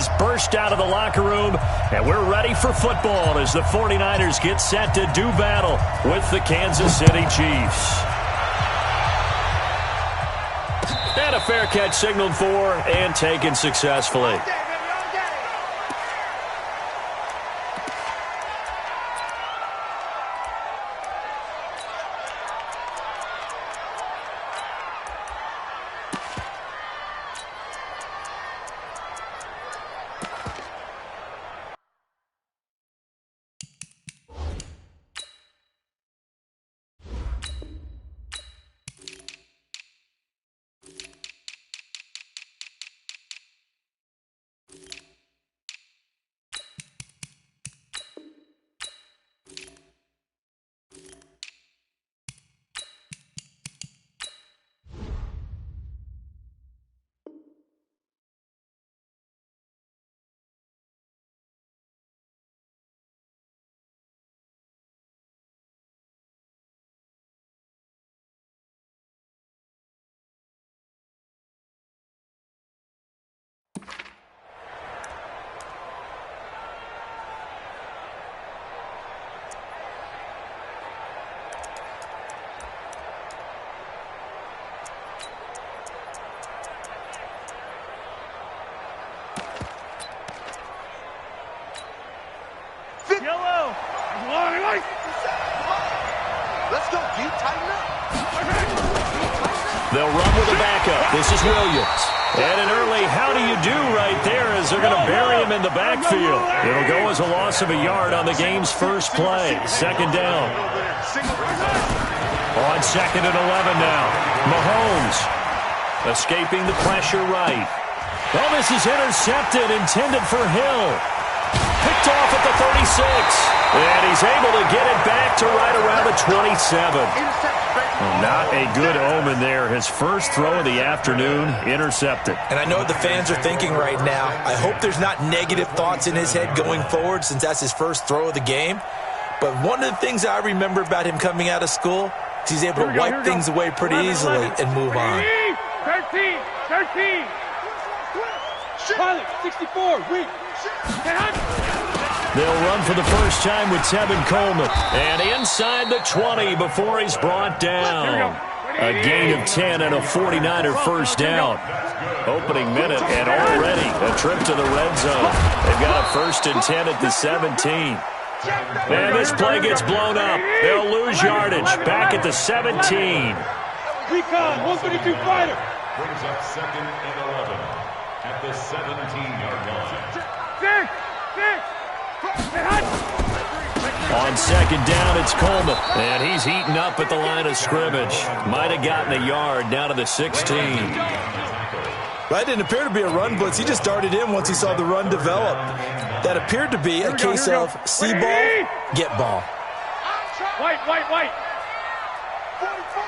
has burst out of the locker room, and we're ready for football as the 49ers get set to do battle with the Kansas City Chiefs. And a fair catch signaled for and taken successfully. Yellow. Let's go, G. Tighten up. They'll run with a backup. This is Williams. And an early how do you do right there as they're going to bury him in the backfield. It'll go as a loss of a yard on the game's first play. Second down. On 2nd and 11 now. Mahomes escaping the pressure right. Well, this is intercepted, intended for Hill. Picked off at the 36. And he's able to get it back to right around the 27. Not a good omen there. His first throw of the afternoon, intercepted. And I know what the fans are thinking right now. I hope there's not negative thoughts in his head going forward since that's his first throw of the game. But one of the things I remember about him coming out of school is he's able to wipe things away pretty easily and move on. 13. Pilot, 64, weak. They'll run for the first time with Tevin Coleman. And inside the 20 before he's brought down. A gain of 10 and a 49er first down. Opening minute and already a trip to the red zone. They've got a 1st and 10 at the 17. And this play gets blown up. They'll lose yardage. Back at the 17. Recon, 132 fighter. Brings up 2nd and 11 at the 17-yard line. On 2nd down, it's Coleman. And he's heating up at the line of scrimmage. Might have gotten a yard down to the 16. That didn't appear to be a run blitz. He just darted in once he saw the run develop. That appeared to be a case of see ball, get ball. White.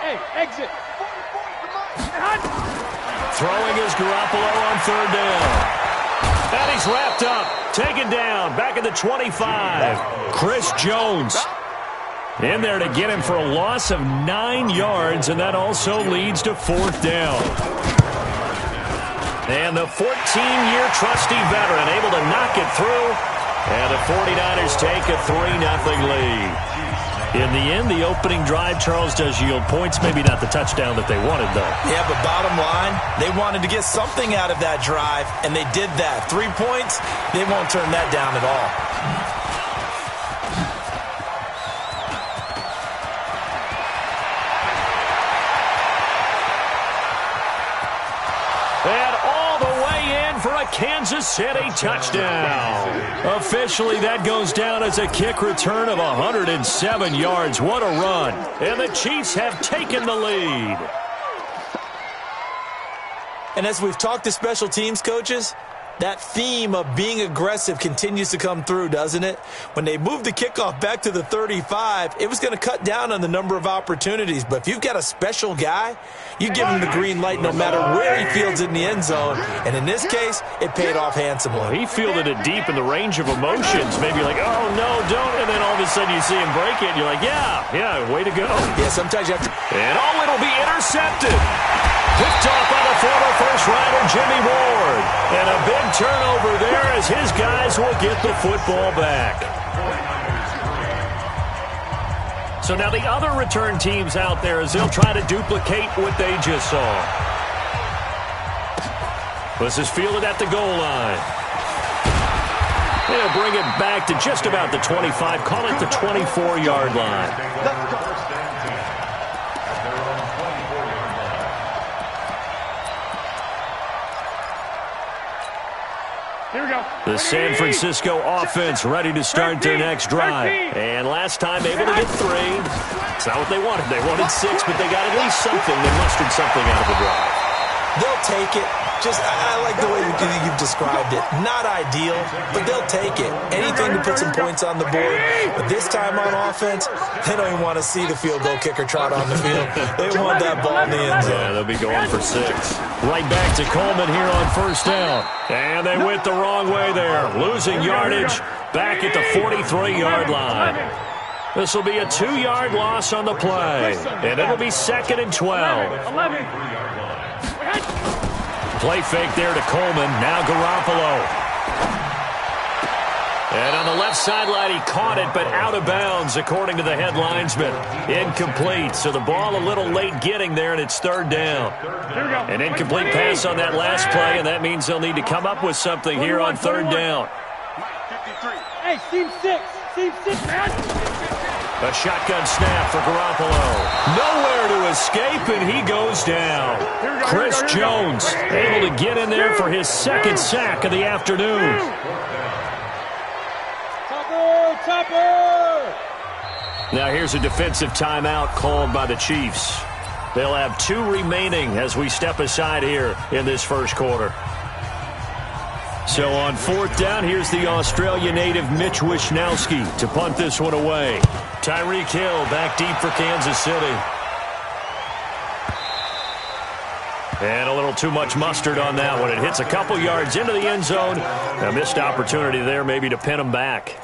Hey, exit. Throwing is Garoppolo on 3rd down. And he's wrapped up. Taken down. Back at the 25. Chris Jones in there to get him for a loss of 9 yards, and that also leads to 4th down. And the 14-year trusty veteran able to knock it through, and the 49ers take a 3-0 lead. In the end, the opening drive, Charles, does yield points. Maybe not the touchdown that they wanted, though. Yeah, but bottom line, they wanted to get something out of that drive, and they did that. 3 points, they won't turn that down at all. And all the way in for a Kansas City touchdown. Officially, that goes down as a kick return of 107 yards. What a run. And the Chiefs have taken the lead. And as we've talked to special teams coaches, that theme of being aggressive continues to come through, doesn't it? When they moved the kickoff back to the 35, it was going to cut down on the number of opportunities. But if you've got a special guy, you give him the green light no matter where he fields it in the end zone. And in this case, it paid off handsomely. Well, he fielded it deep in the range of emotions. Maybe like, oh, no, don't. And then all of a sudden you see him break it, and you're like, yeah, way to go. Yeah, sometimes you have to. And it'll be intercepted. Picked off by the former first-rounder Jimmy Ward. And a big turnover there as his guys will get the football back. So now the other return teams out there as they'll try to duplicate what they just saw. This is fielded at the goal line. They'll bring it back to just about the 25, call it the 24-yard line. The San Francisco offense ready to start their next drive. And last time able to get 3. It's not what they wanted. They wanted 6, but they got at least something. They mustered something out of the drive. They'll take it. I like the way you've described it. Not ideal, but they'll take it. Anything to put some points on the board. But this time on offense, they don't even want to see the field goal kicker trot on the field. They want that ball in the end zone. Yeah, they'll be going for 6. Right back to Coleman here on first down. And they went the wrong way there. Losing yardage back at the 43-yard line. This will be a 2-yard loss on the play. And it'll be 2nd and 12. Play fake there to Coleman. Now Garoppolo. And on the left sideline, he caught it, but out of bounds, according to the head linesman. Incomplete. So the ball a little late getting there, and it's 3rd down. An incomplete pass on that last play, and that means they'll need to come up with something here on 3rd down. Hey, seam 6. Seam 6, man. A shotgun snap for Garoppolo. Nowhere to escape, and he goes down. Chris Jones able to get in there for his 2nd sack of the afternoon. Topper! Now here's a defensive timeout called by the Chiefs. They'll have 2 remaining as we step aside here in this first quarter. So on 4th down, here's the Australia native Mitch Wishnowsky to punt this one away. Tyreek Hill back deep for Kansas City. And a little too much mustard on that one. It hits a couple yards into the end zone. A missed opportunity there maybe to pin him back.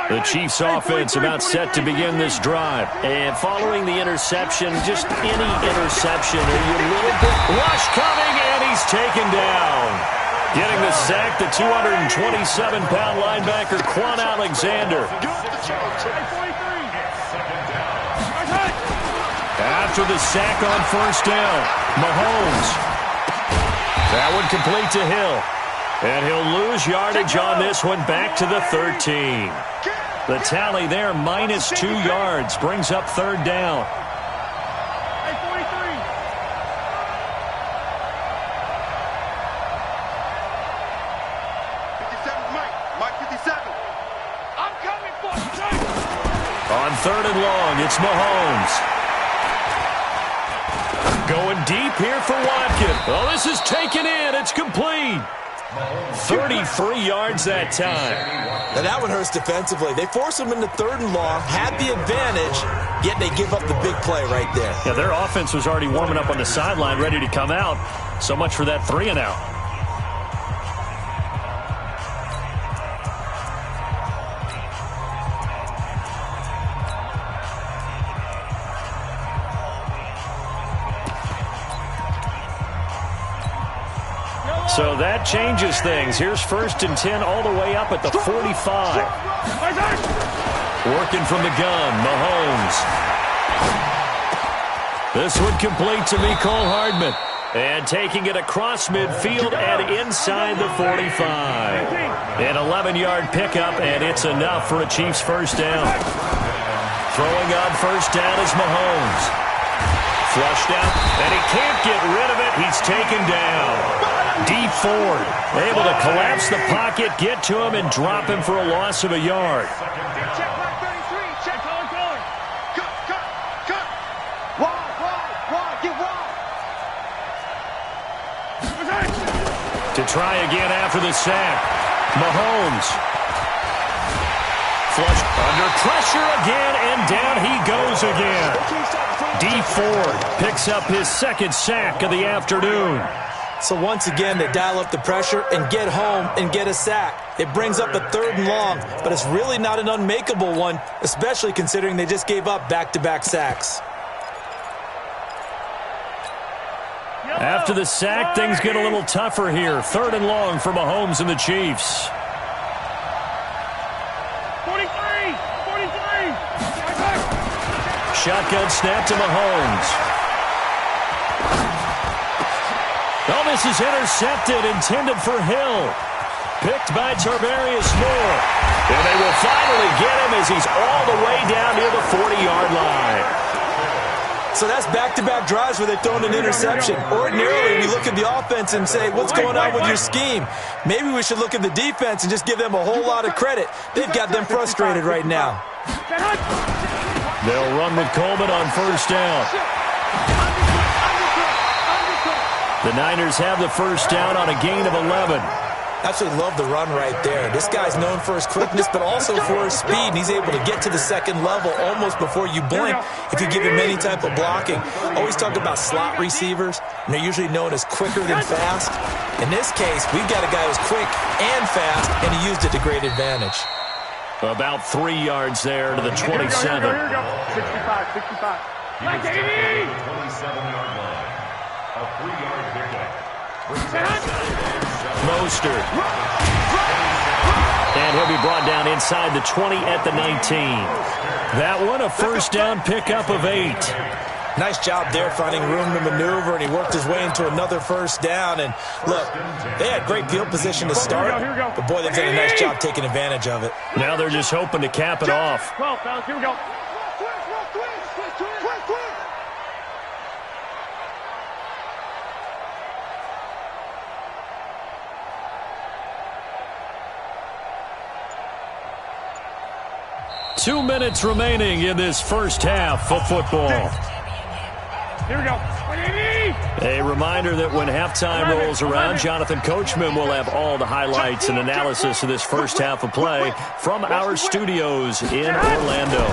The Chiefs offense about set to begin this drive. And following the interception, just any interception, are you a little bit rush coming, and he's taken down. Getting the sack, the 227-pound linebacker, Quan Alexander. After the sack on 1st down, Mahomes. That one complete to Hill. And he'll lose yardage on this one back to the 13. The tally there, minus 2 yards, brings up 3rd down. On 3rd and long, it's Mahomes. Going deep here for Watkins. Oh, this is taken in. It's complete. 33 yards that time. Now that one hurts defensively. They force them into 3rd and long, had the advantage, yet they give up the big play right there. Yeah, their offense was already warming up on the sideline, ready to come out. So much for that 3 and out. So that changes things. Here's 1st and 10 all the way up at the 45. Working from the gun, Mahomes. This one complete to Mecole Hardman. And taking it across midfield and inside the 45. An 11-yard pickup, and it's enough for a Chiefs 1st down. Throwing on 1st down is Mahomes. Flushed out, and he can't get rid of it. He's taken down. Dee Ford able to collapse the pocket, get to him, and drop him for a loss of a yard. Check back 33. Check on. Cut. Wide. Get wide. To try again after the sack. Mahomes. Flush under pressure again, and down he goes again. Dee Ford picks up his 2nd sack of the afternoon. So once again, they dial up the pressure and get home and get a sack. It brings up a 3rd and long, but it's really not an unmakeable one, especially considering they just gave up back-to-back sacks. After the sack, things get a little tougher here. 3rd and long for Mahomes and the Chiefs. 43! Shotgun snap to Mahomes. Oh, this is intercepted, intended for Hill. Picked by Tarvarius Moore. And they will finally get him as he's all the way down near the 40-yard line. So that's back-to-back drives where they've thrown an interception. Ordinarily, we look at the offense and say, what's going on with your scheme? Maybe we should look at the defense and just give them a whole lot of credit. They've got them frustrated right now. They'll run with Coleman on 1st down. The Niners have the 1st down on a gain of 11. Absolutely love the run right there. This guy's known for his quickness, but also for his speed. And he's able to get to the 2nd level almost before you blink if you give him any type of blocking. Always talk about slot receivers, and they're usually known as quicker than fast. In this case, we've got a guy who's quick and fast, and he used it to great advantage. About 3 yards there to the 27. Here we go. 65. He was taken to the 27-yard line. A 3-yard pickup. Mostert. And he'll be brought down inside the 20 at the 19. That one, a 1st down pickup of 8. Nice job there finding room to maneuver, and he worked his way into another 1st down. And look, they had great field position to start, but boy, they've done a nice job taking advantage of it. Now they're just hoping to cap it off. 12, fellas, here we go. 2 minutes remaining in this 1st half of football. Here we go. A reminder that when halftime rolls around, Jonathan Coachman will have all the highlights and analysis of this 1st half of play from our studios in Orlando.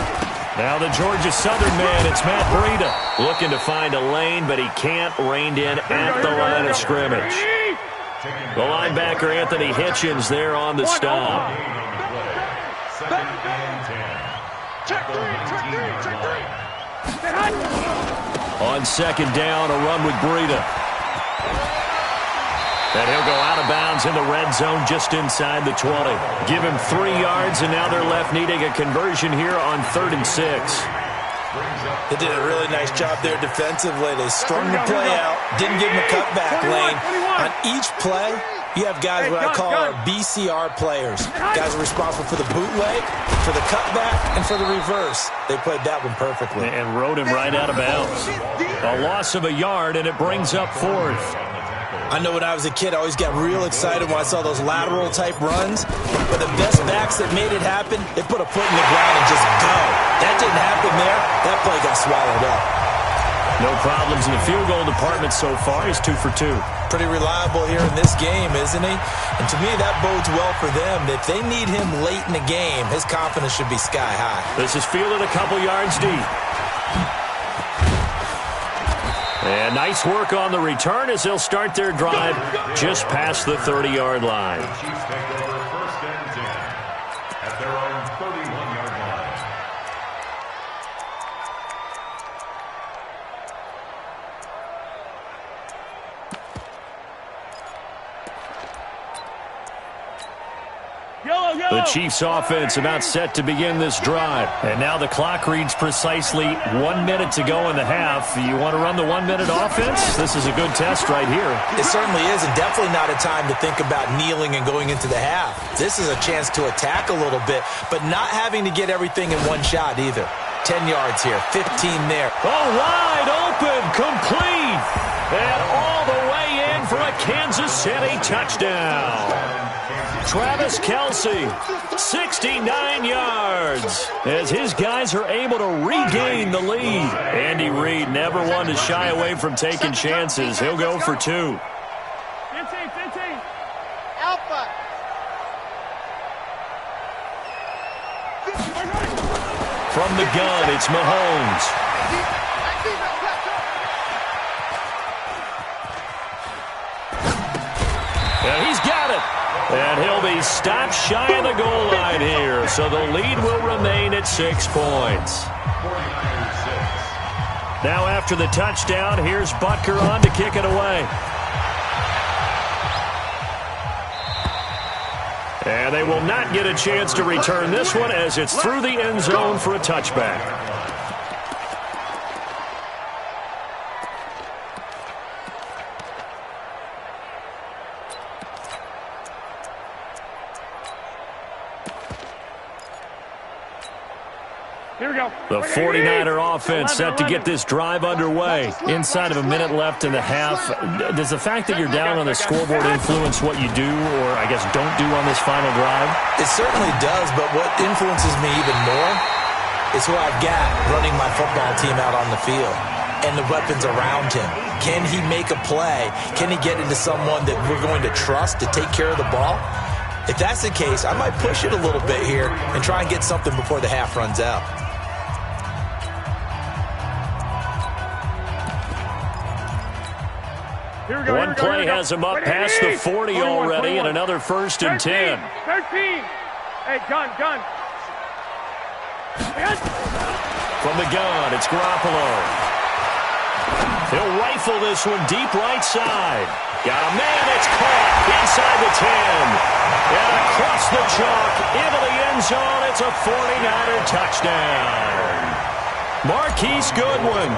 Now the Georgia Southern man, it's Matt Breida, looking to find a lane, but he can't, reined in at the line of scrimmage. The linebacker, Anthony Hitchens, there on the stop. Check three. On 2nd down, a run with Breida. And he'll go out of bounds in the red zone just inside the 20. Give him 3 yards, and now they're left needing a conversion here on 3rd and 6. They did a really nice job there defensively. They strung the play out, didn't give him a cutback lane. On each play, you have guys what I call our BCR players. Guys are responsible for the bootleg, for the cutback, and for the reverse. They played that one perfectly. And rode him right out of bounds. A loss of a yard, and it brings up 4th. I know when I was a kid, I always got real excited when I saw those lateral-type runs. But the best backs that made it happen, they put a foot in the ground and just go. That didn't happen there. That play got swallowed up. No problems in the field goal department so far. He's 2 for 2. Pretty reliable here in this game, isn't he? And to me, that bodes well for them. If they need him late in the game, his confidence should be sky high. This is fielded a couple yards deep. And nice work on the return as they'll start their drive just past the 30-yard line. The Chiefs take over 1st and 10 at their own 31-yard line. The Chiefs offense about set to begin this drive. And now the clock reads precisely 1 minute to go in the half. You want to run the 1 minute offense? This is a good test right here. It certainly is, and definitely not a time to think about kneeling and going into the half. This is a chance to attack a little bit, but not having to get everything in one shot either. 10 yards here, 15 there. Oh, wide open, complete, and all the way in for a Kansas City touchdown. Travis Kelce, 69 yards, as his guys are able to regain the lead. Andy Reid never one to shy away from taking chances. He'll go for 2. 15. Alpha. From the gun, it's Mahomes. And he'll be stopped shy of the goal line here. So the lead will remain at 6 points. Now after the touchdown, here's Butker on to kick it away. And they will not get a chance to return this one as it's through the end zone for a touchback. Here we go. The 49er offense set to get this drive underway. Inside of a minute left in the half. Does the fact that you're down on the scoreboard influence what you do, or I guess don't do on this final drive? It certainly does, but what influences me even more is who I've got running my football team out on the field and the weapons around him. Can he make a play? Can he get into someone that we're going to trust to take care of the ball? If that's the case, I might push it a little bit here and try and get something before the half runs out. One play has him up past the 40 already, and another 1st and 10. 13. Hey, gun. From the gun, it's Garoppolo. He'll rifle this one deep right side. Got a man, it's caught inside the 10. And across the chalk, into the end zone, it's a 49er touchdown. Marquise Goodwin,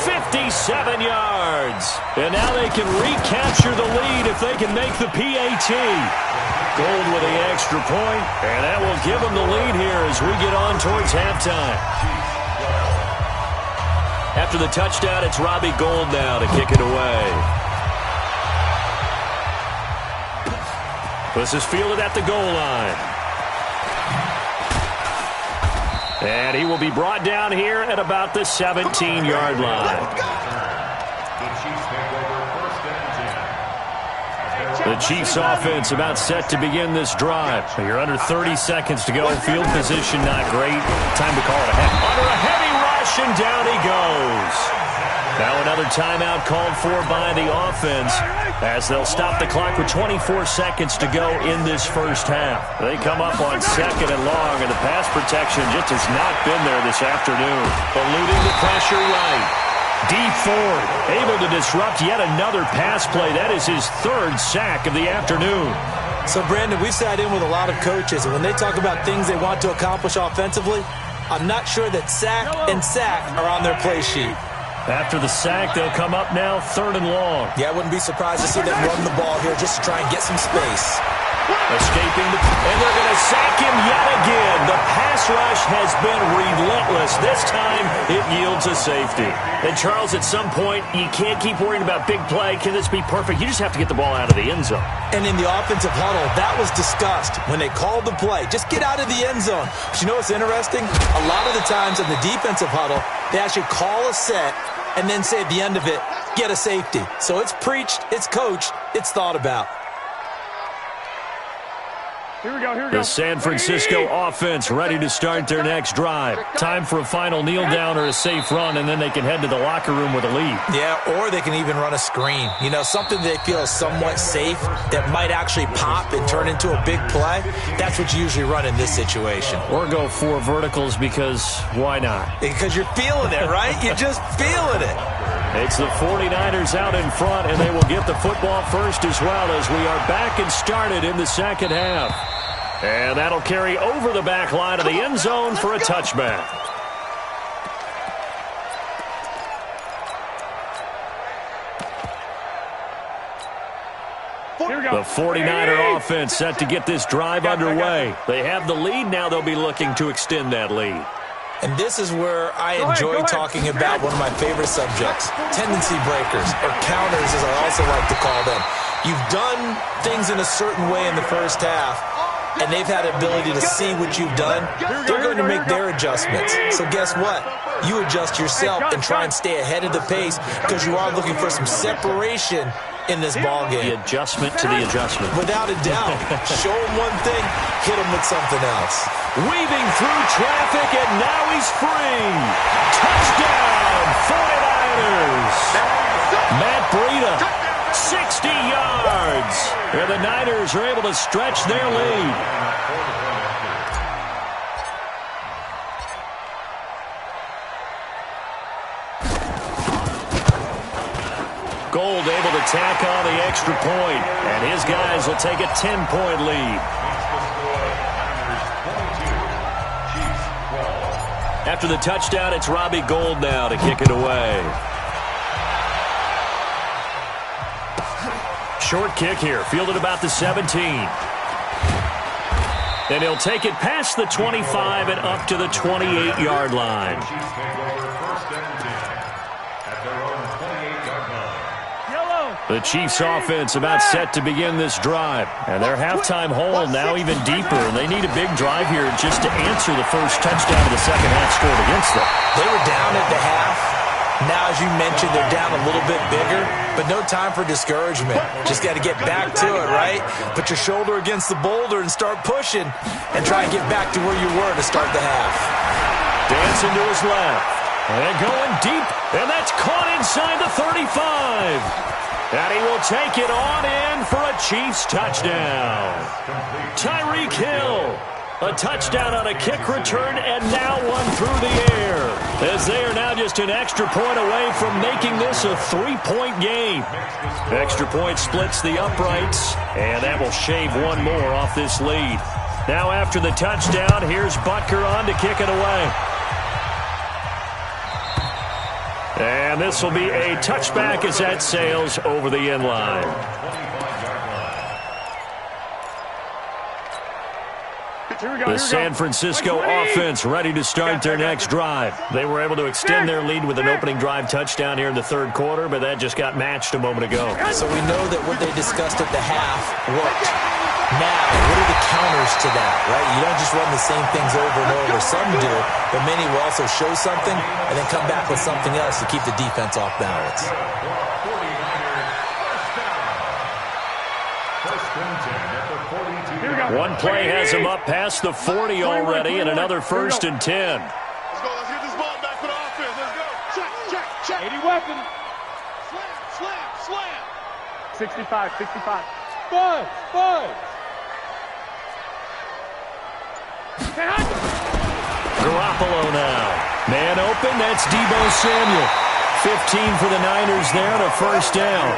57 yards. And now they can recapture the lead if they can make the PAT. Gold with the extra point, and that will give them the lead here as we get on towards halftime. After the touchdown, it's Robbie Gould now to kick it away. This is fielded at the goal line. And he will be brought down here at about the 17-yard line. The Chiefs offense about set to begin this drive. You're under 30 seconds to go. Field position not great. Time to call it a half. Under a heavy rush, and down he goes. Now another timeout called for by the offense as they'll stop the clock with 24 seconds to go in this first half. They come up on 2nd and long, and the pass protection just has not been there this afternoon. Eluding the pressure right. Dee Ford able to disrupt yet another pass play. That is his 3rd sack of the afternoon. So, Brandon, we've sat in with a lot of coaches, and when they talk about things they want to accomplish offensively, I'm not sure that sack and sack are on their play sheet. After the sack, they'll come up now 3rd and long. Yeah, I wouldn't be surprised to see them run the ball here just to try and get some space. Escaping, and they're going to sack him yet again. The pass rush has been relentless. This time, it yields a safety. And, Charles, at some point, you can't keep worrying about big play. Can this be perfect? You just have to get the ball out of the end zone. And in the offensive huddle, that was discussed when they called the play. Just get out of the end zone. But you know what's interesting? A lot of the times in the defensive huddle, they actually call a set and then say at the end of it, get a safety. So it's preached, it's coached, it's thought about. Here we go. The San Francisco offense ready to start their next drive. Time for a final kneel down or a safe run, and then they can head to the locker room with a lead. Yeah, or they can even run a screen. You know, something they feel is somewhat safe that might actually pop and turn into a big play. That's what you usually run in this situation. Or go 4 verticals because why not? Because you're feeling it, right? You're just feeling it. It's the 49ers out in front, and they will get the football first as well as we are back and started in the second half. And that'll carry over the back line of the end zone for a touchback. The 49er offense set to get this drive underway. They have the lead. Now they'll be looking to extend that lead. And this is where I enjoy talking about one of my favorite subjects, tendency breakers, or counters as I also like to call them. You've done things in a certain way in the first half, and they've had the ability to see what you've done. They're going to make their adjustments. So guess what? You adjust yourself and try and stay ahead of the pace because you are looking for some separation in this ballgame. The adjustment to the adjustment. Without a doubt. Show him one thing, hit him with something else. Weaving through traffic, and now he's free. Touchdown, 49ers. Matt Breida, 60 yards. And the Niners are able to stretch their lead. Gold able to tack on the extra point, and his guys will take a 10-point lead. After the touchdown, it's Robbie Gould now to kick it away. Short kick here, fielded about the 17. And he'll take it past the 25 and up to the 28-yard line. The Chiefs offense about set to begin this drive. And their halftime hole now even deeper. And they need a big drive here just to answer the first touchdown of the second half scored against them. They were down at the half. Now, as you mentioned, they're down a little bit bigger, but no time for discouragement. Just got to get back to it, right? Put your shoulder against the boulder and start pushing and try and get back to where you were to start the half. Dancing to his left. And going deep. And that's caught inside the 35. And he will take it on in for a Chiefs touchdown. Tyreek Hill. A touchdown on a kick return and now one through the air. As they are now just an extra point away from making this a 3-point game. Extra point splits the uprights, and that will shave one more off this lead. Now after the touchdown, here's Butker on to kick it away. And this will be a touchback as that sails over the end line. The San Francisco offense ready to start their next drive. They were able to extend their lead with an opening drive touchdown here in the third quarter, but that just got matched a moment ago. So we know that what they discussed at the half worked. Now, what are the counters to that, right? You don't just run the same things over and over. Some do, but many will also show something and then come back with something else to keep the defense off balance. One play has him up past the 40 already, and another 1st and 10. Let's go. Let's get this ball back for the offense. Let's go. Check, check, check. 80 weapon. Slam, slam, slam. 65, 65. Five. Garoppolo now. Man open, that's Deebo Samuel. 15 for the Niners there and a first down.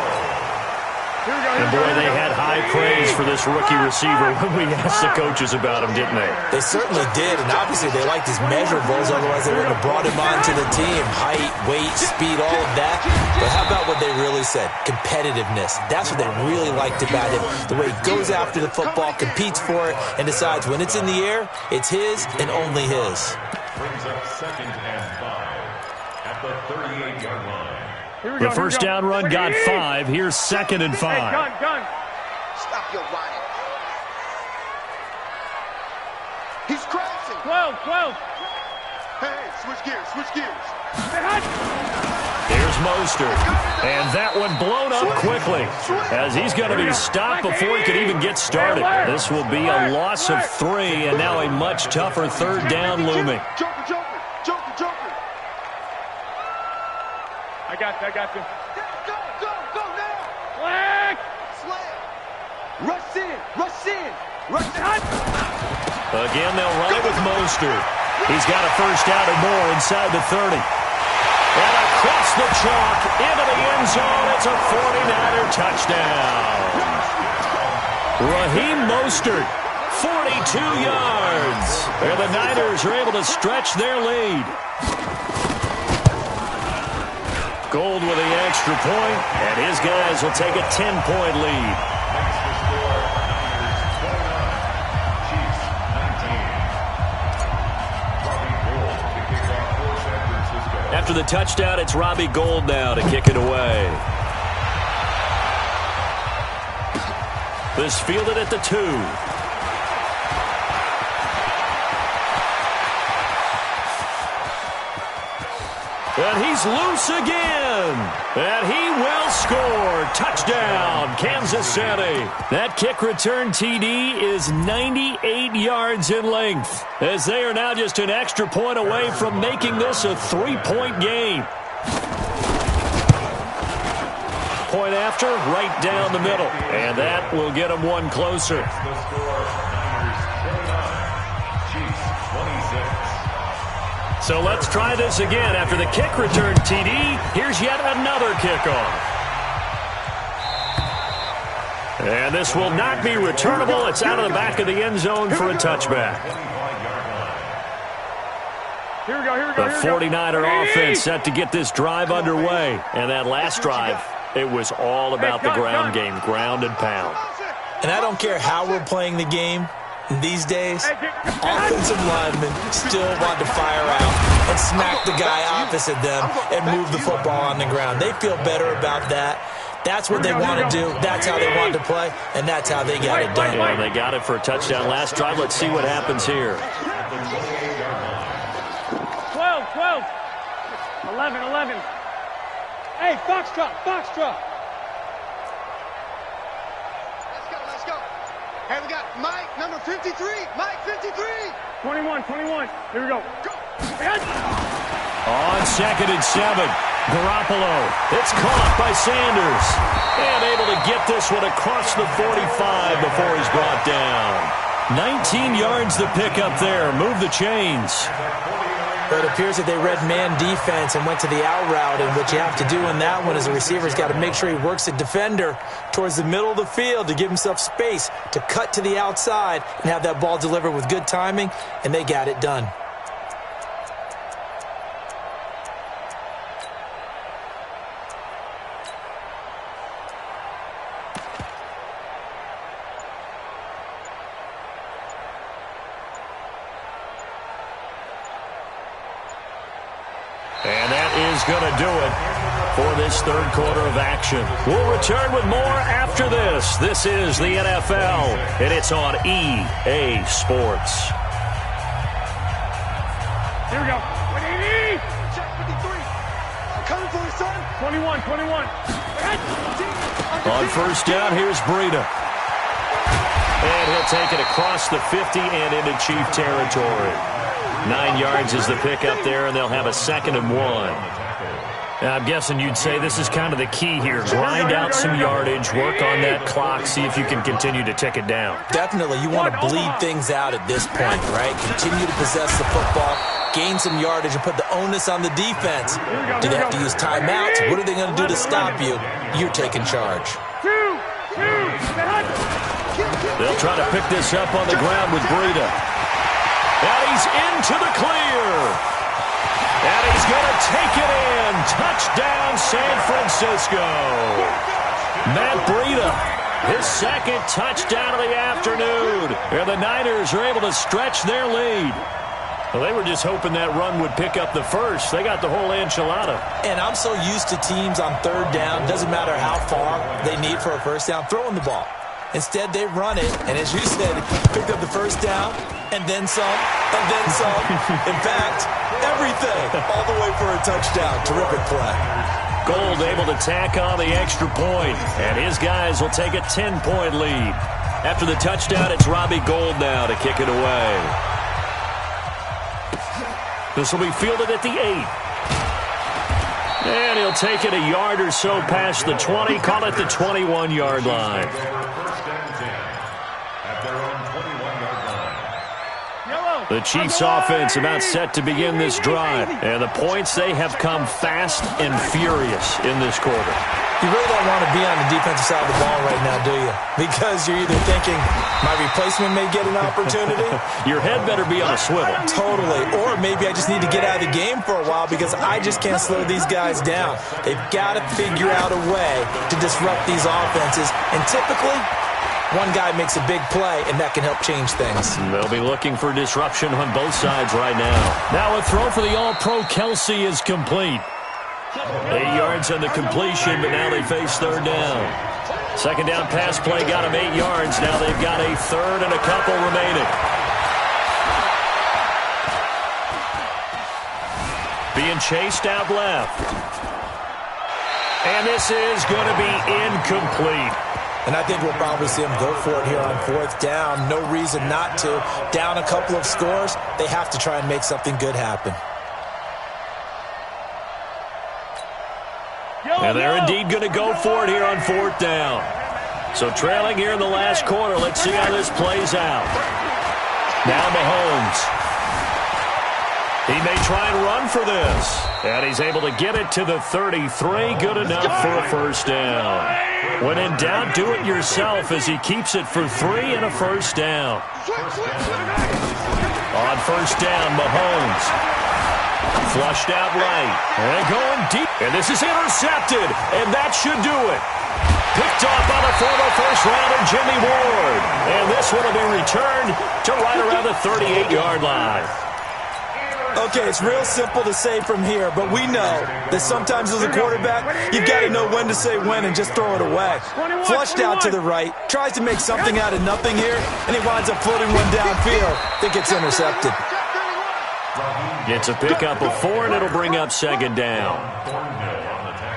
And boy, they had high praise for this rookie receiver when we asked the coaches about him, didn't they? They certainly did, and obviously they liked his measurables, otherwise they wouldn't have brought him onto the team. Height, weight, speed, all of that. But how about what they really said? Competitiveness. That's what they really liked about him. The way he goes after the football, competes for it, and decides when it's in the air, it's his and only his. Brings up 2nd and 5 at the 38-yard line. The first down run got 5. Here's 2nd and 5. Hey, gun. Stop your running. He's crashing. 12. Hey, switch gears. Here's Mostert. And that one blown up quickly as he's going to be stopped before he can even get started. This will be a loss of 3 and now a much tougher 3rd down looming. Joker. I got you. Go now. Flag. Slam. Rush in. Again, they'll run it with Mostert. He's got a first down or more inside the 30. And across the chalk into the end zone. It's a 49er touchdown. Raheem Mostert, 42 yards. And the Niners are able to stretch their lead. Gould with the extra point, and his guys will take a 10-point lead. After the touchdown, it's Robbie Gould now to kick it away. This fielded at the 2. And he's loose again. And he will score. Touchdown, Kansas City. That kick return TD is 98 yards in length, as they are now just an extra point away from making this a 3-point game. point after, right down the middle. And that will get them one closer. The score, Niners 29, Chiefs 26. So let's try this again. After the kick return, TD, here's yet another kickoff. And this will not be returnable. It's out of the back of the end zone for a touchback. The 49er offense set to get this drive underway. And that last drive, it was all about the ground game, ground and pound. And I don't care how we're playing the game these days, offensive linemen still want to fire out and smack the guy opposite them and move the football on the ground. They feel better about that. That's what they want to do. That's how they want to play, and that's how they got it done. Well, they got it for a touchdown last drive. Let's see what happens here. 12. 11. Hey, Foxtrot. Let's go. Hey, we got Mike, number 53. Mike, 53. 21. Here we go. Go. On 2nd and 7, Garoppolo. It's caught by Sanders. And able to get this one across the 45 before he's brought down. 19 yards to pick up there. Move the chains. But it appears that they read man defense and went to the out route. And what you have to do in that one is the receiver's got to make sure he works the defender towards the middle of the field to give himself space to cut to the outside and have that ball delivered with good timing. And they got it done. And that is going to do it for this third quarter of action. We'll return with more after this. This is the NFL, and it's on EA Sports. Here we go. 180. Check 53. I'm coming for you, son. 21. On first down, here's Breida. And he'll take it across the 50 and into Chief territory. 9 yards is the pickup there, and they'll have a 2nd and 1. Now, I'm guessing you'd say this is kind of the key here. Grind out some yardage, work on that clock, see if you can continue to tick it down. Definitely, you want to bleed things out at this point, right? Continue to possess the football, gain some yardage, and put the onus on the defense. Do they have to use timeouts? What are they going to do to stop you? You're taking charge. They'll try to pick this up on the ground with Breida. And he's into the clear. And he's going to take it in. Touchdown, San Francisco. Matt Breida, his 2nd touchdown of the afternoon. And the Niners are able to stretch their lead. Well, they were just hoping that run would pick up the first. They got the whole enchilada. And I'm so used to teams on third down, doesn't matter how far they need for a first down, throwing the ball. Instead, they run it, and as you said, picked up the first down, and then some, and then some. In fact, everything, all the way for a touchdown. Terrific play. Gold able to tack on the extra point, and his guys will take a 10-point lead. After the touchdown, it's Robbie Gould now to kick it away. This will be fielded at the 8. And he'll take it a yard or so past the 20, call it the 21-yard line. The Chiefs offense about set to begin this drive. And the points, they have come fast and furious in this quarter. You really don't want to be on the defensive side of the ball right now, do you? Because you're either thinking, my replacement may get an opportunity. Your head better be on a swivel. Totally. Or maybe I just need to get out of the game for a while because I just can't slow these guys down. They've got to figure out a way to disrupt these offenses. And typically, one guy makes a big play, and that can help change things. They'll be looking for disruption on both sides right now. Now a throw for the All-Pro Kelsey is complete. 8 yards on the completion, but now they face third down. 2nd down pass play got them 8 yards. Now they've got a 3rd and a couple remaining. Being chased out left. And this is going to be incomplete. And I think we'll probably see them go for it here on 4th down. No reason not to. Down a couple of scores, they have to try and make something good happen. And they're indeed going to go for it here on 4th down. So trailing here in the last quarter. Let's see how this plays out. Now Mahomes. He may try and run for this. And he's able to get it to the 33. Good enough for a first down. When in doubt, do it yourself as he keeps it for 3 and a first down. On first down, Mahomes. Flushed out right. And going deep. And this is intercepted. And that should do it. Picked off by the former first-rounder Jimmy Ward. And this one will be returned to right around the 38-yard line. Okay, it's real simple to say from here, but we know that sometimes as a quarterback, you've got to know when to say when and just throw it away. Flushed out to the right, tries to make something out of nothing here, and he winds up floating one downfield that gets intercepted. It's a pickup of 4, and it'll bring up 2nd down.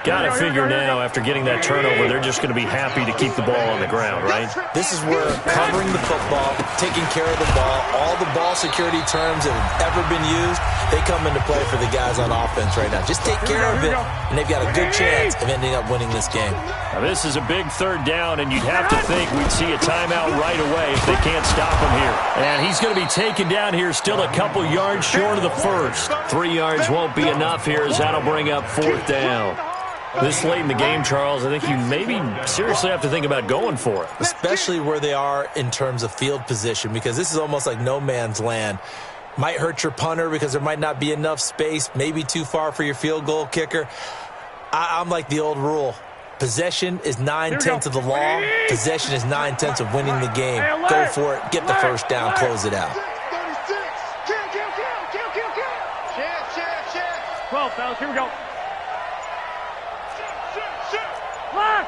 Got to figure now, after getting that turnover, they're just going to be happy to keep the ball on the ground, right? This is where covering the football, taking care of the ball, all the ball security terms that have ever been used, they come into play for the guys on offense right now. Just take care of it, and they've got a good chance of ending up winning this game. Now, this is a big 3rd down, and you'd have to think we'd see a timeout right away if they can't stop him here. And he's going to be taken down here, still a couple yards short of the first. 3 yards won't be enough here as that'll bring up 4th down. This late in the game, Charles, I think you maybe seriously have to think about going for it. Especially where they are in terms of field position, because this is almost like no man's land. Might hurt your punter because there might not be enough space, maybe too far for your field goal kicker. I'm like the old rule. Possession is 9/10 of the law. Possession is 9/10 of winning the game. Go for it. Get the first down. Close it out. 12, fellas. Here we go. Lock!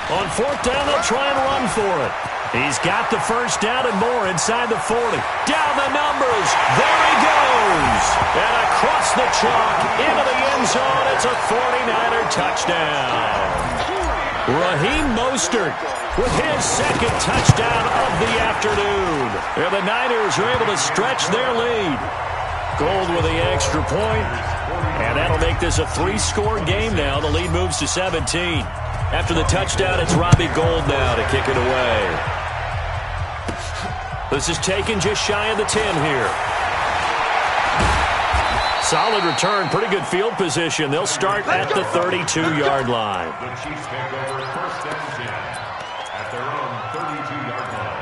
On 4th down, they'll try and run for it. He's got the first down and more inside the 40. Down the numbers. There he goes. And across the chalk into the end zone. It's a 49er touchdown. Raheem Mostert with his 2nd touchdown of the afternoon. And the Niners are able to stretch their lead. Gold with the extra point. And that'll make this a 3-score game now. The lead moves to 17. After the touchdown, it's Robbie Gould now to kick it away. This is taken just shy of the 10 here. Solid return, pretty good field position. They'll start at the 32-yard line. The Chiefs take over 1st and 10 at their own 32-yard line.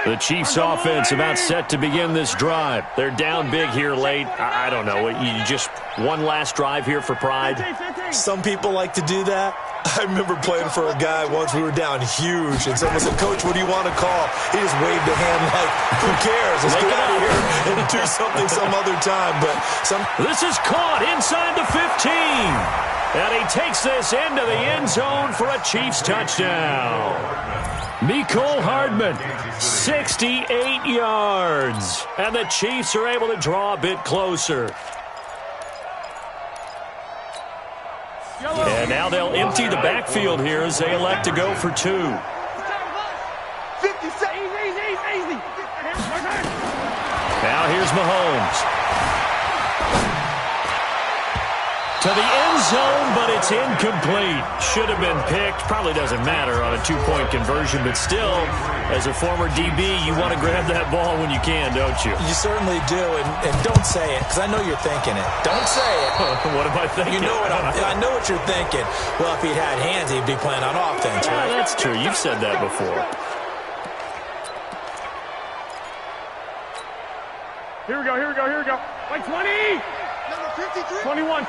The Chiefs offense about set to begin this drive. They're down big here late. I don't know. You just one last drive here for pride? Some people like to do that. I remember playing for a guy once. We were down huge, and someone said, "Coach, what do you want to call?" He just waved a hand like, "Who cares? Let's get out of here and do something some other time." But this is caught inside the 15. And he takes this into the end zone for a Chiefs touchdown. Mecole Hardman, 68 yards. And the Chiefs are able to draw a bit closer. And now they'll empty the backfield here as they elect to go for 2. 50 seconds. Easy. Now here's Mahomes. To the end zone, but it's incomplete. Should have been picked. Probably doesn't matter on a 2-point conversion, but still, as a former DB, you want to grab that ball when you can, don't you? You certainly do, and don't say it, because I know you're thinking it. Don't say it. What am I thinking? You know what I know what you're thinking. Well, if he'd had hands, he'd be playing on offense, right? That's true. You've said that before. Here we go. Like 20. Number 53. 21.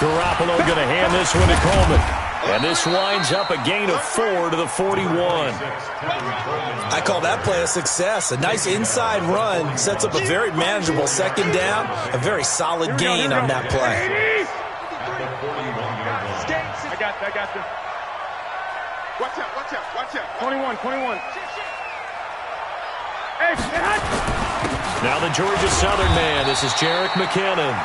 Garoppolo going to hand this one to Coleman. And this winds up a gain of 4 to the 41. I call that play a success. A nice inside run sets up a very manageable 2nd down. A very solid gain on that play. I got this. Watch out. 21. Hey, Now the Georgia Southern man. This is Jerick McKinnon.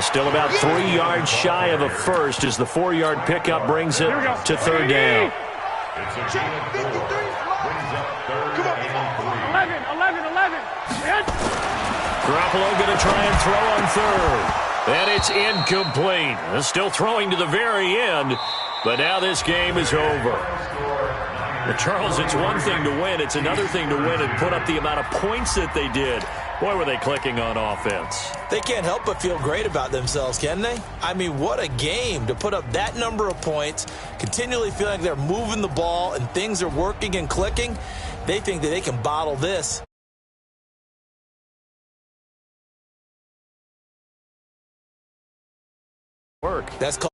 Still about 3 yards shy of a first as the 4-yard pickup brings it to 3rd down. It's a gain of 4. Brings up 3rd and 3. 11. Garoppolo going to try and throw on third. And it's incomplete. Still throwing to the very end, but now this game is over. Well, Charles, it's one thing to win. It's another thing to win and put up the amount of points that they did. Boy, were they clicking on offense. They can't help but feel great about themselves, can they? I mean, what a game to put up that number of points, continually feeling like they're moving the ball and things are working and clicking. They think that they can bottle this. That's called